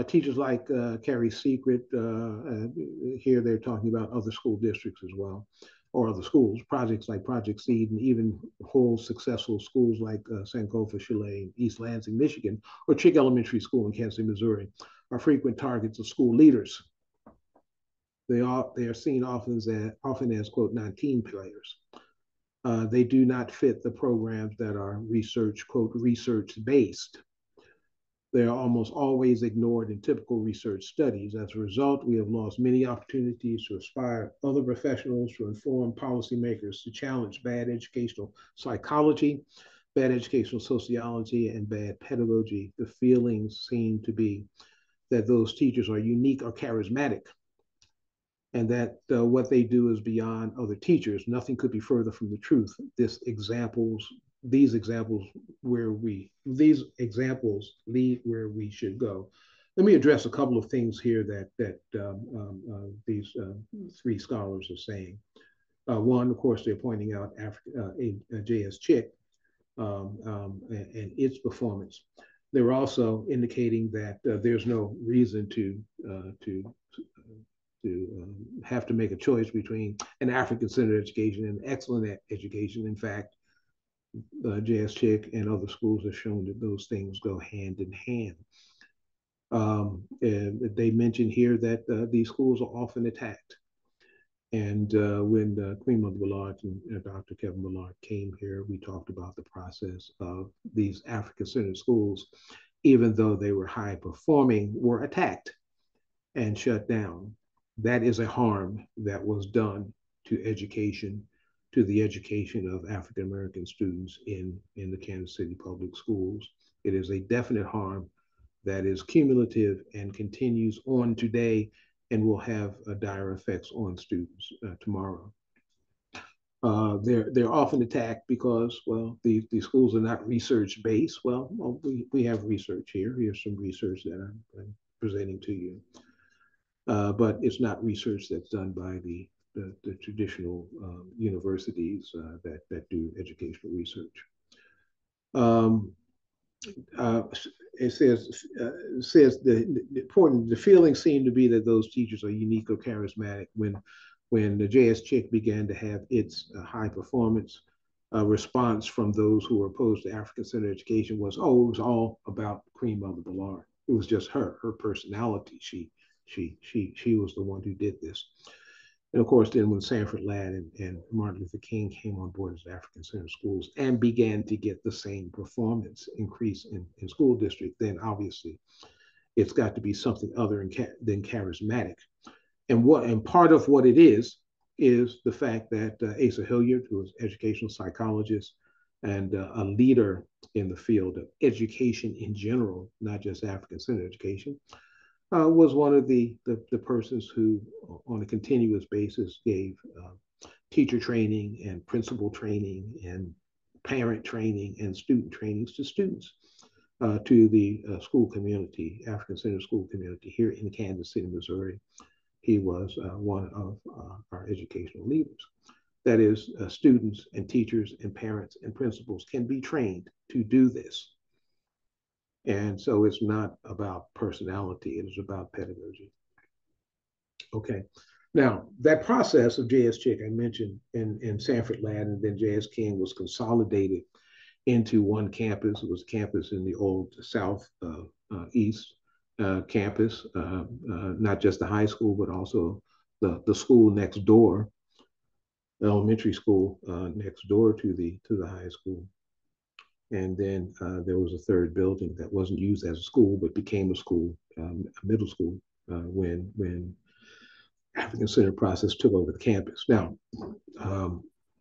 Teachers like Carrie Secret, here they're talking about other school districts as well, or other schools, projects like Project Seed, and even whole successful schools like Sankofa Chalet in East Lansing, Michigan, or Chick Elementary School in Kansas City, Missouri, are frequent targets of school leaders. They are seen often as, quote, non-team players. They do not fit the programs that are research, quote, research-based. They are almost always ignored in typical research studies. As a result, we have lost many opportunities to inspire other professionals, to inform policymakers, to challenge bad educational psychology, bad educational sociology, and bad pedagogy. The feelings seem to be that those teachers are unique or charismatic, and that what they do is beyond other teachers. Nothing could be further from the truth. These examples lead where we should go. Let me address a couple of things here that these three scholars are saying. One, of course, they're pointing out J.S. Chick and its performance. They were also indicating that there's no reason to have to make a choice between an African-centered education and excellent education. In fact, J.S. Chick and other schools have shown that those things go hand in hand. And they mention here that these schools are often attacked. And when Queen Mother Ballard and Dr. Kevin Ballard came here, we talked about the process of these African-centered schools, even though they were high performing, were attacked and shut down. That is a harm that was done to education, to the education of African-American students in the Kansas City public schools. It is a definite harm that is cumulative and continues on today and will have dire effects on students tomorrow. They're often attacked because, well, the schools are not research-based. Well, we have research here. Here's some research that I'm presenting to you. But it's not research that's done by the traditional universities that do educational research. It says the feeling seemed to be that those teachers are unique or charismatic. When the J.S. Chick began to have its high performance, response from those who were opposed to African-centered education was, oh, it was all about Queen Mother Ballard. It was just her personality. She was the one who did this. And of course, then when Sanford Ladd and Martin Luther King came on board as African-centered schools and began to get the same performance increase in school district, then obviously it's got to be something other than charismatic. And part of what it is the fact that Asa Hilliard, who is an educational psychologist and a leader in the field of education in general, not just African-centered education, was one of the persons who, on a continuous basis, gave teacher training and principal training and parent training and student trainings to students, to the school community, African-centered school community here in Kansas City, Missouri. He was one of our educational leaders. That is, students and teachers and parents and principals can be trained to do this. And so it's not about personality, it is about pedagogy. Okay, now that process of J.S. Chick I mentioned in Sanford Ladd, and then J.S. King was consolidated into one campus. It was a campus in the old Southeast campus, not just the high school, but also the school next door, the elementary school next door to the high school. And then there was a third building that wasn't used as a school, but became a school, a middle school, when African Center process took over the campus. Now,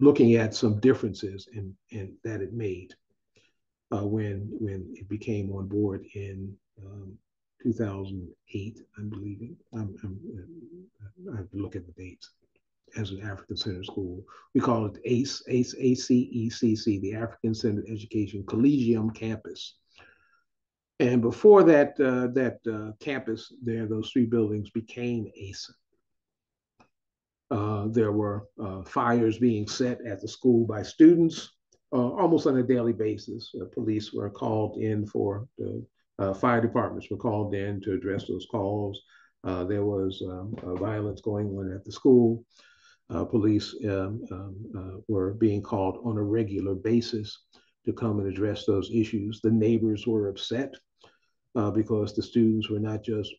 looking at some differences in that it made when it became on board in 2008, I'm believing. I have to look at the dates. As an African Center School, we call it ACE, ACECC, the African Center Education Collegium Campus. And before that, campus there, those three buildings became ACE. There were fires being set at the school by students almost on a daily basis. Police were called in for the fire departments were called in to address those calls. There was violence going on at the school. Police were being called on a regular basis to come and address those issues. The neighbors were upset because the students were not just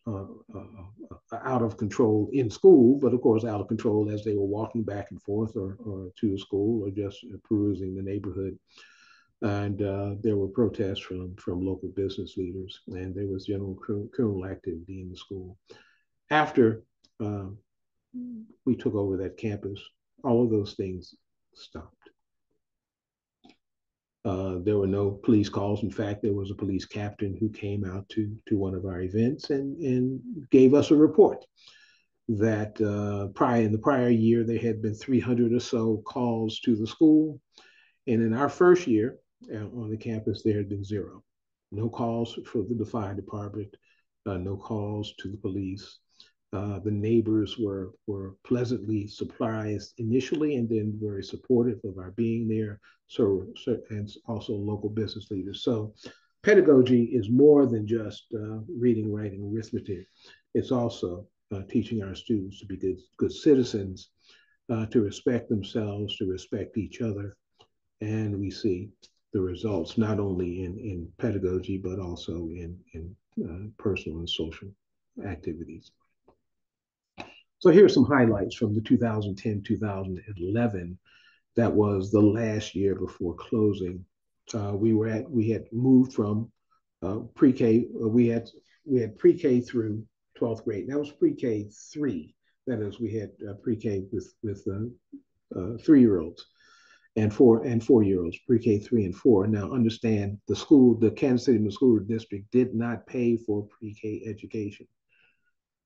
out of control in school, but of course out of control as they were walking back and forth or to school or just perusing the neighborhood. And there were protests from local business leaders, and there was general criminal activity in the school. After we took over that campus, all of those things stopped. There were no police calls. In fact, there was a police captain who came out to one of our events and gave us a report that in the prior year, there had been 300 or so calls to the school. And in our first year on the campus, there had been zero. No calls for the fire department, no calls to the police. The neighbors were pleasantly surprised initially and then very supportive of our being there. And also local business leaders. So pedagogy is more than just reading, writing, arithmetic. It's also teaching our students to be good citizens, to respect themselves, to respect each other. And we see the results not only in pedagogy, but also in personal and social activities. So here are some highlights from the 2010-2011. That was the last year before closing. We had moved from pre-K. We had pre-K through 12th grade. That was pre-K 3. That is, we had pre-K with 3-year-olds and 4-year-olds, pre-K 3 and 4. Now understand, the Kansas City School District did not pay for pre-K education.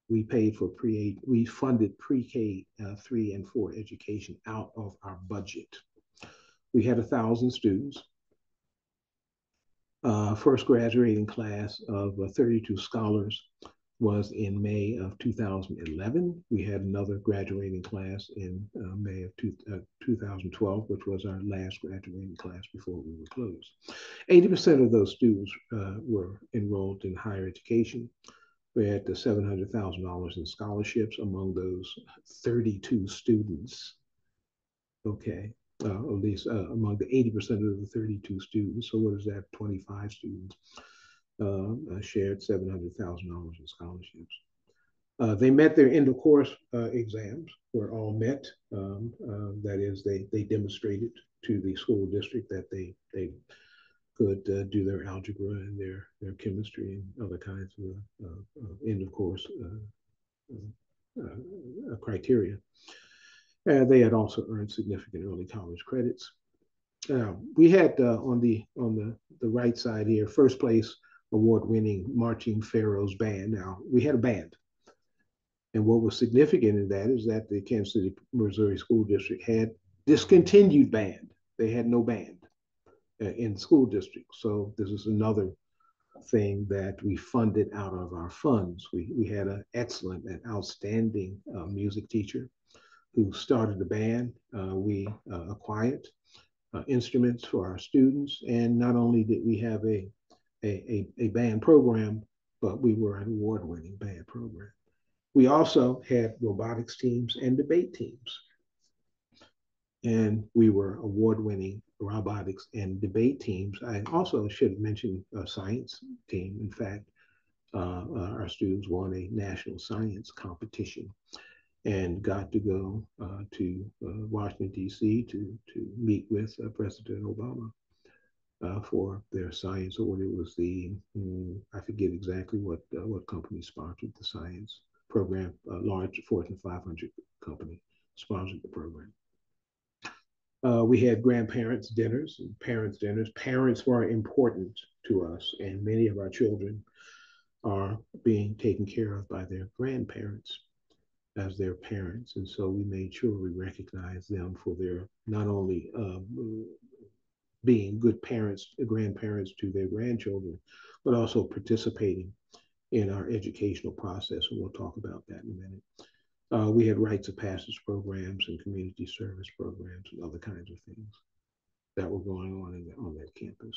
We funded pre-K 3 and 4 education out of our budget. We had 1,000 students. First graduating class of 32 scholars was in May of 2011. We had another graduating class in May of 2012, which was our last graduating class before we were closed. 80% of those students were enrolled in higher education. We had $700,000 in scholarships among those 32 students. Okay, at least among the 80% of the 32 students. So what is that? 25 students shared $700,000 in scholarships. They met their end of course exams, were all met. That is, they demonstrated to the school district that they could do their algebra and their chemistry and other kinds of end of course criteria. They had also earned significant early college credits. We had on the right side here, first place award-winning Marching Pharaohs band. Now we had a band, and what was significant in that is that the Kansas City, Missouri School District had discontinued band. They had no band in the school district. So this is another thing that we funded out of our funds. We had an excellent and outstanding music teacher who started the band. We acquired instruments for our students, and not only did we have a band program, but we were an award-winning band program. We also had robotics teams and debate teams, and we were award-winning robotics and debate teams. I also should have mentioned a science team. In fact, our students won a national science competition and got to go to Washington, D.C. to meet with President Obama. for their science award. It was I forget exactly what company sponsored the science program. A large Fortune 500 company sponsored the program. We had grandparents' dinners and parents' dinners. Parents were important to us, and many of our children are being taken care of by their grandparents as their parents. And so we made sure we recognized them for their not only being good parents, grandparents to their grandchildren, but also participating in our educational process. And we'll talk about that in a minute. We had rites of passage programs and community service programs and other kinds of things that were going on that campus.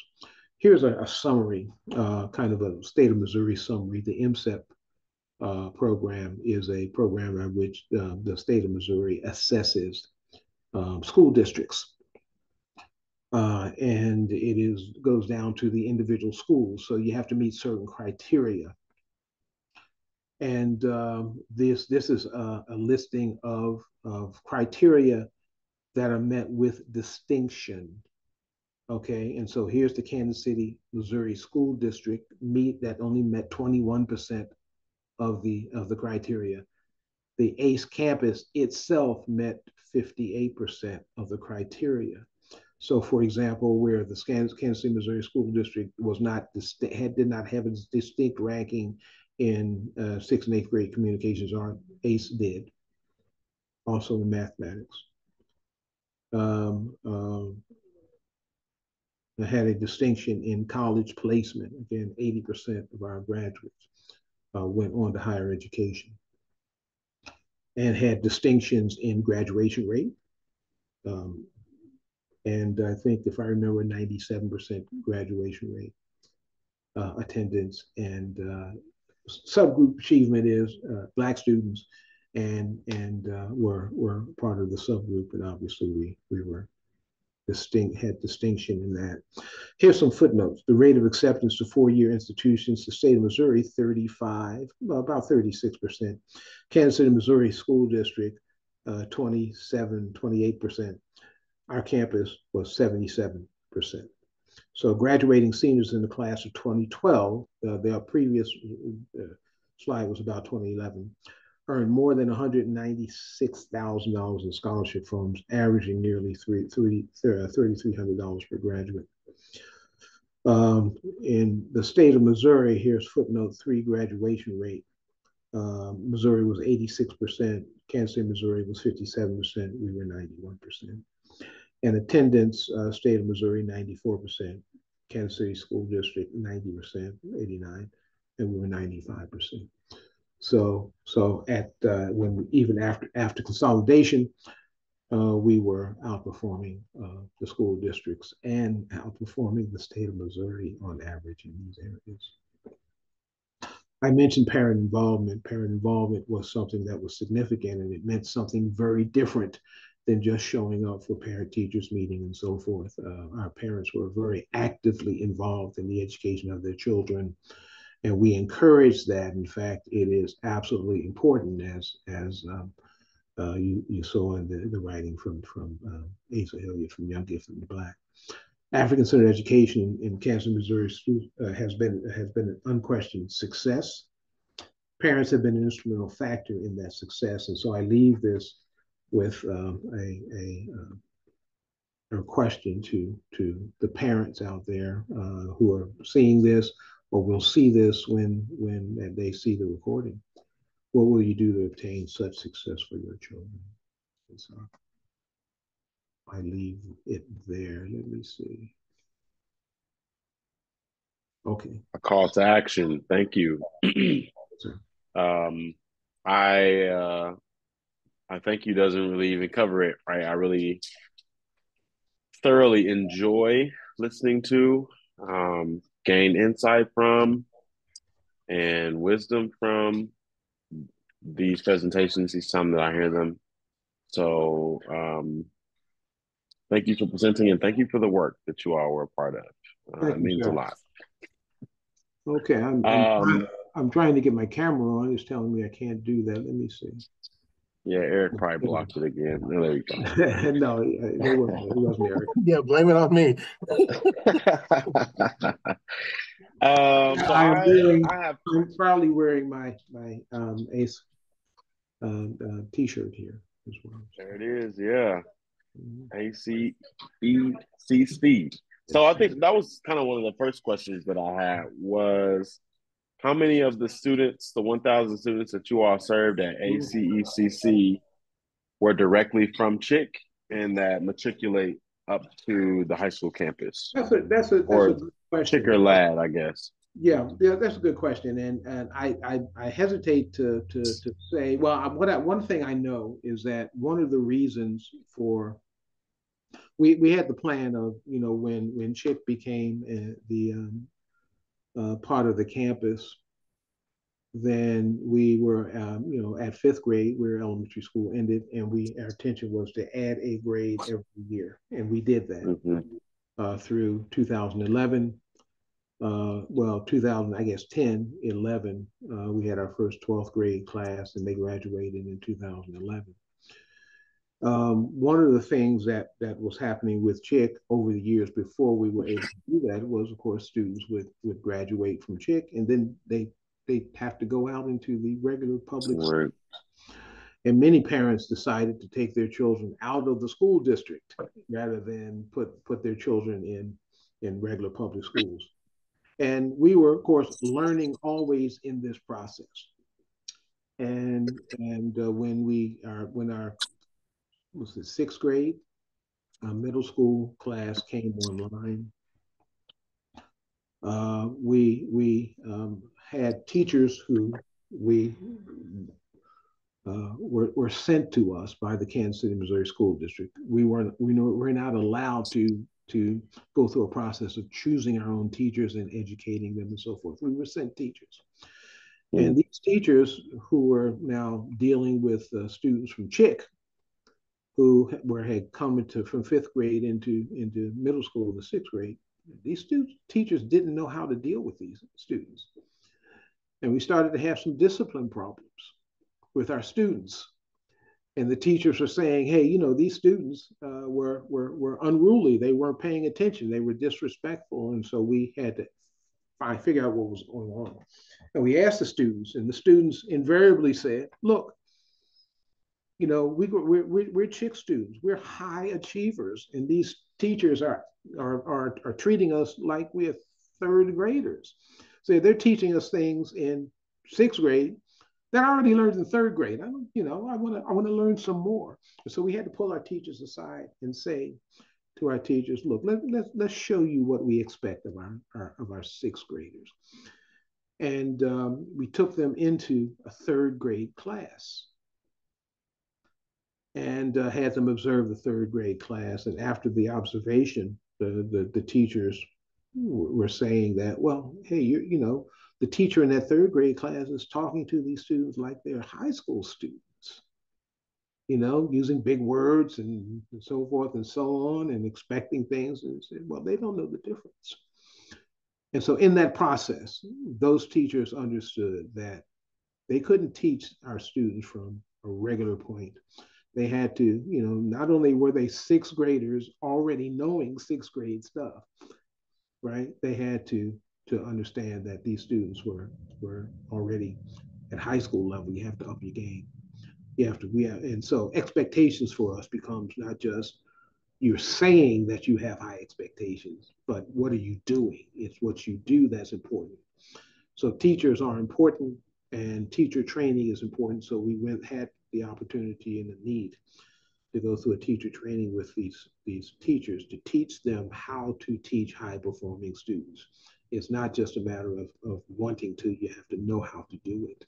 Here's a summary, kind of a state of Missouri summary. The MSEP program is a program by which the state of Missouri assesses school districts. And it goes down to the individual schools. So you have to meet certain criteria. And this is a listing of criteria that are met with distinction. Okay, and so here's the Kansas City, Missouri school district that only met 21% of the criteria. The ACE campus itself met 58% of the criteria. So, for example, where the Kansas City, Missouri school district did not have a distinct ranking in 6th and 8th grade communications, our ACE did. Also in mathematics. Had a distinction in college placement. Again, 80% of our graduates went on to higher education. And had distinctions in graduation rate. And I think, if I remember, 97% graduation rate, attendance, and subgroup achievement is Black students, and were part of the subgroup, and obviously we were had distinction in that. Here's some footnotes. The rate of acceptance to four-year institutions, the state of Missouri, 35, well, about 36%. Kansas City, Missouri school district, 27, 28%. Our campus was 77%. So graduating seniors in the class of 2012, their previous slide was about 2011, earned more than $196,000 in scholarship funds, averaging nearly $3,300 per graduate. In the state of Missouri, here's footnote 3 graduation rate. Missouri was 86%, Kansas City, Missouri was 57%, we were 91%. And attendance, state of Missouri, 94%, Kansas City School District, 90%, 89, and we were 95%. So at even after consolidation, we were outperforming the school districts and outperforming the state of Missouri on average in these areas. I mentioned parent involvement. Parent involvement was something that was significant, and it meant something very different than just showing up for parent-teachers meeting and so forth. Our parents were very actively involved in the education of their children, and we encourage that. In fact, it is absolutely important, as you saw in the writing from Asa Hilliard from Young, Gifted, and Black. African-centered education in Kansas, Missouri has been an unquestioned success. Parents have been an instrumental factor in that success, and so I leave this with a question to the parents out there who are seeing this or will see this when they see the recording. What will you do to obtain such success for your children? And so I leave it there. Let me see. Okay.
A call to action. Thank you. I thank you doesn't really even cover it, right? I really thoroughly enjoy listening to, gain insight from, and wisdom from these presentations each time that I hear them. So thank you for presenting, and thank you for the work that you all were a part of. It means a lot.
Okay, I'm trying to get my camera on. It's telling me I can't do that. Let me see.
Yeah, Eric probably blocked it again. Oh, there you go.
No, it wasn't Eric.
Yeah, blame it on me.
So I have
I'm proudly wearing my Ace T-shirt here as well.
there it is. Yeah,
Mhm.
ACEC speed. So I think that was kind of one of the first questions that I had was how many of the students, the 1,000 students that you all served at ACECC, were directly from Chick and that matriculate up to the high school campus,
That's a
or
good
Chick
question.
or Lad, I guess.
Yeah, that's a good question, and I hesitate to say. Well, one thing I know is that one of the reasons for we had the plan of when Chick became the part of the campus, then we were at fifth grade where elementary school ended, and our intention was to add a grade every year, and we did that
Mm-hmm.
through 2011. Well, 2000, I guess 10, 11, we had our first 12th grade class, and they graduated in 2011. One of the things that was happening with Chick over the years before we were able to do that was, of course, students would graduate from Chick, and then they have to go out into the regular public school.
Right.
And many parents decided to take their children out of the school district rather than put their children in regular public schools. And we were, of course, learning always in this process. And when our was it sixth grade middle school class came online, we had teachers who we were sent to us by the Kansas City, Missouri School District. We were not allowed to go through a process of choosing our own teachers and educating them and so forth. We were sent teachers. And these teachers who were now dealing with students from Chick who had come from fifth grade into middle school, the sixth grade, these teachers didn't know how to deal with these students. And we started to have some discipline problems with our students. And the teachers were saying, hey, these students were unruly. They weren't paying attention. They were disrespectful. And so we had to figure out what was going on. And we asked the students, and the students invariably said, look, we're Chick students. We're high achievers. And these teachers are treating us like we're third graders. So they're teaching us things in sixth grade that I already learned in third grade. I want to learn some more. And so we had to pull our teachers aside and say to our teachers, look, let's show you what we expect of our sixth graders. And we took them into a third grade class and had them observe the third grade class. And after the observation, the teachers were saying that, well, hey, the teacher in that third grade class is talking to these students like they're high school students, using big words and so forth and so on, and expecting things. And said, well, they don't know the difference. And so in that process, those teachers understood that they couldn't teach our students from a regular point. They had to, not only were they sixth graders already knowing sixth grade stuff, right? They had to understand that these students were already at high school level. You have to up your game. And so expectations for us becomes not just you're saying that you have high expectations, but what are you doing? It's what you do that's important. So teachers are important, and teacher training is important. So we had the opportunity and the need to go through a teacher training with these teachers to teach them how to teach high performing students. It's not just a matter of wanting to, you have to know how to do it.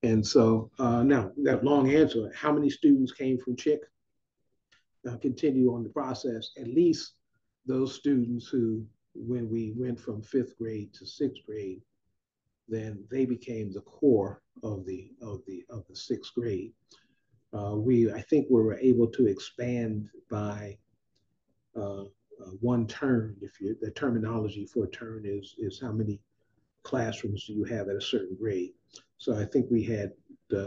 And so now that long answer, how many students came from Chick? Continue on the process, at least those students who, when we went from fifth grade to sixth grade, then they became the core of the sixth grade. I think we were able to expand by one turn. The terminology for a turn is how many classrooms do you have at a certain grade. So I think we had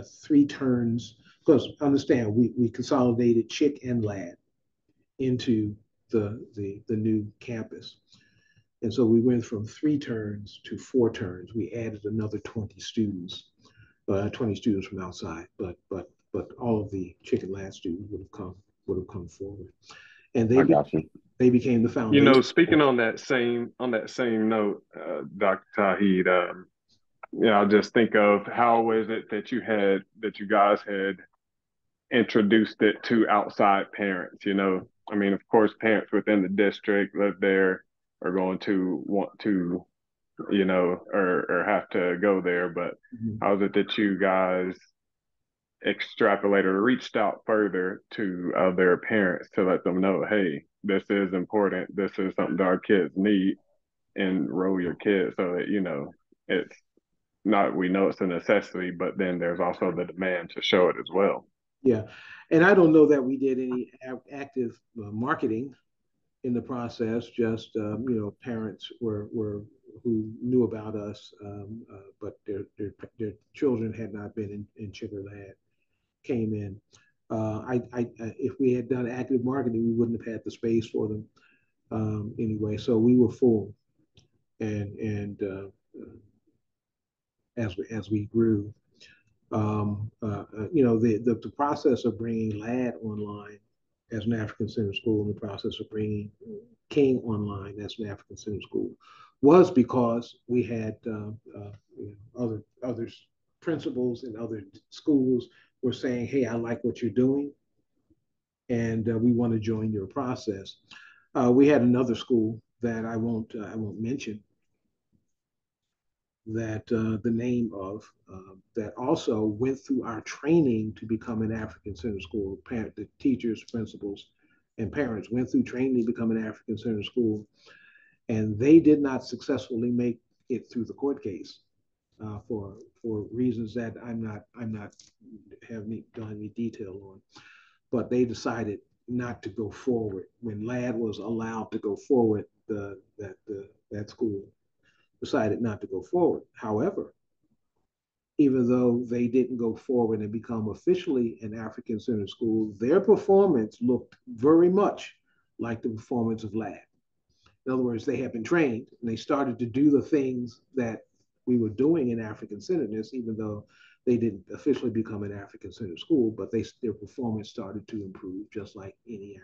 three turns, because understand we consolidated Chick and Lad into the new campus. And so we went from three turns to four turns. We added another 20 students, 20 students from outside, but all of the Chick and Lad students would have come forward, and
I got you.
they became the
You
foundation.
know, speaking on that same note, Dr. Tauheed, I just think of how was it that you guys had introduced it to outside parents, you know? I mean, of course, parents within the district live there are going to want to, or have to go there, but
Mhm.
how is it that you guys extrapolated or reached out further to their parents to let them know, hey, this is important. This is something that our kids need. Enroll your kids so that, it's not, we know it's a necessity, but then there's also the demand to show it as well.
Yeah, and I don't know that we did any active marketing in the process. Just parents were who knew about us, but their children had not been in Sugar Land, came in. If we had done active marketing, we wouldn't have had the space for them anyway. So we were full, and as we grew, the process of bringing LAD online as an African Center School, and the process of bringing King online as an African Center School, was because we had other principals in other schools were saying, "Hey, I like what you're doing, and we want to join your process." We had another school that I won't mention, that the name of that also went through our training to become an African Center School. The teachers, principals, and parents went through training to become an African Center School, and they did not successfully make it through the court case for reasons that I'm not having done any detail on. But they decided not to go forward when LAD was allowed to go forward. That school decided not to go forward. However, even though they didn't go forward and become officially an African Center School, their performance looked very much like the performance of LAD. In other words, they had been trained and they started to do the things that we were doing in African centeredness, even though they didn't officially become an African Center School, but their performance started to improve just like any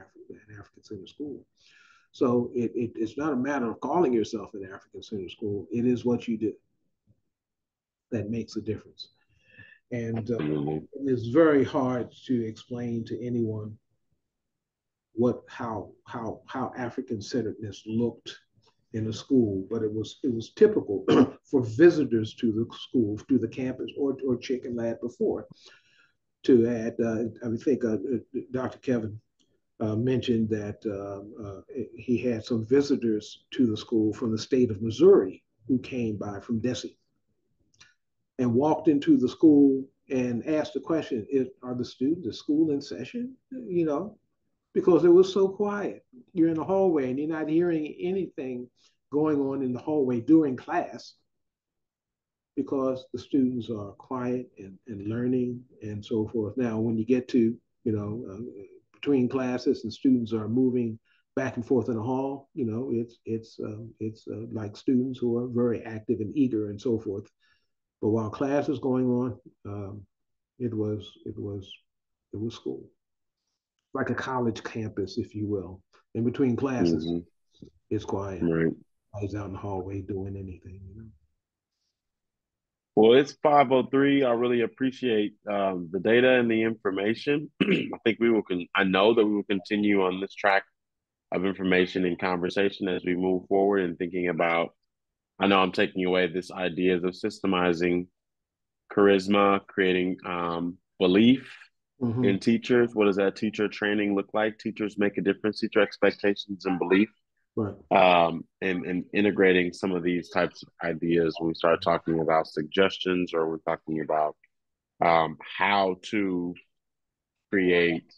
African Center School. So it's not a matter of calling yourself an African Center School. It is what you do that makes a difference. And it's very hard to explain to anyone how African centeredness looked in a school, but it was typical for visitors to the school, to the campus, or Chick and Lad before. To add, I think Dr. Kevin mentioned that he had some visitors to the school from the state of Missouri who came by from Desi and walked into the school and asked the question, are the school in session? Because it was so quiet. You're in the hallway and you're not hearing anything going on in the hallway during class because the students are quiet and learning and so forth. Now, when you get to, between classes and students are moving back and forth in the hall, it's like students who are very active and eager and so forth. But while class is going on, it was school, like a college campus, if you will. In between classes, it's quiet.
Right.
Nobody's out in the hallway doing anything.
Well, it's 5:03. I really appreciate the data and the information. I think I know that we will continue on this track of information and conversation as we move forward and thinking about, I know I'm taking away this ideas of systemizing charisma, creating belief in teachers. What does that teacher training look like? Teachers make a difference, teacher expectations and belief.
Right.
And integrating some of these types of ideas when we start talking about suggestions or we're talking about how to create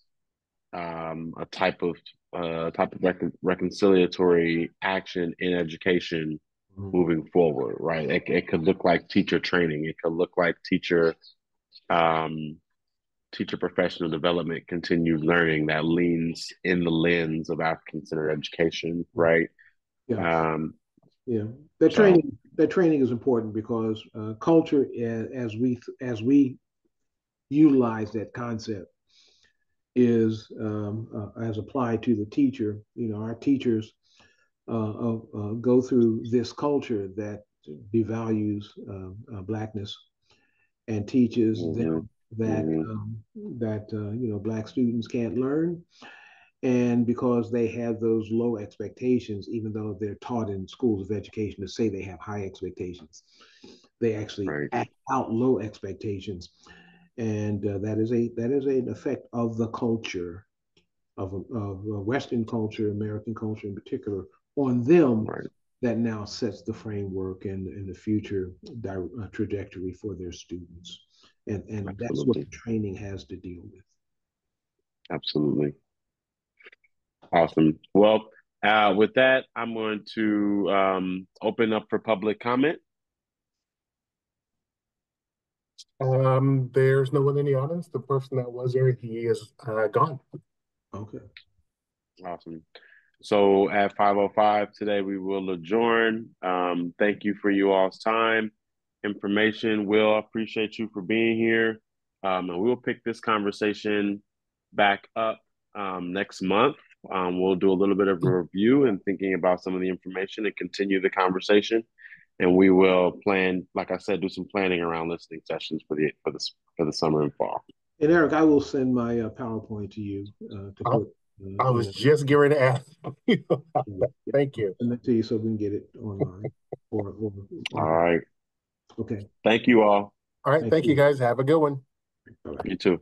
a type of reconciliatory action in education moving forward, right? It could look like teacher training. It could look like teacher teacher professional development, continued learning that leans in the lens of African-centered education, right?
Yeah. Yeah,
So
that training is important because culture, as we utilize that concept, is as applied to the teacher. You know, our teachers go through this culture that devalues blackness and teaches
mhm,
them that
mhm,
black students can't learn, and because they have those low expectations, even though they're taught in schools of education to say they have high expectations, they actually
right,
act out low expectations, and that is an effect of the culture of Western culture, American culture in particular, on them,
right,
that now sets the framework and the future trajectory for their students. And that's what
absolutely,
the training has to deal with.
absolutely. Awesome. Well, with that, I'm going to open up for public comment.
There's no one in the audience. The person that was there, he is gone.
Okay.
Awesome. So at 5:05 today, we will adjourn. Thank you for you all's time, information. Will, I appreciate you for being here. And we will pick this conversation back up next month. We'll do a little bit of a review and thinking about some of the information and continue the conversation. And we will plan, like I said, do some planning around listening sessions for the summer and fall.
And Eric, I will send my PowerPoint to you to
I,
put.
I was just getting to ask you about
Yeah,
that. Thank you.
send it to you so we can get it online. Or
All right.
okay.
Thank you all.
All right.
Thank
Thank you,
you.
guys. Have a good one.
Bye bye.
You too.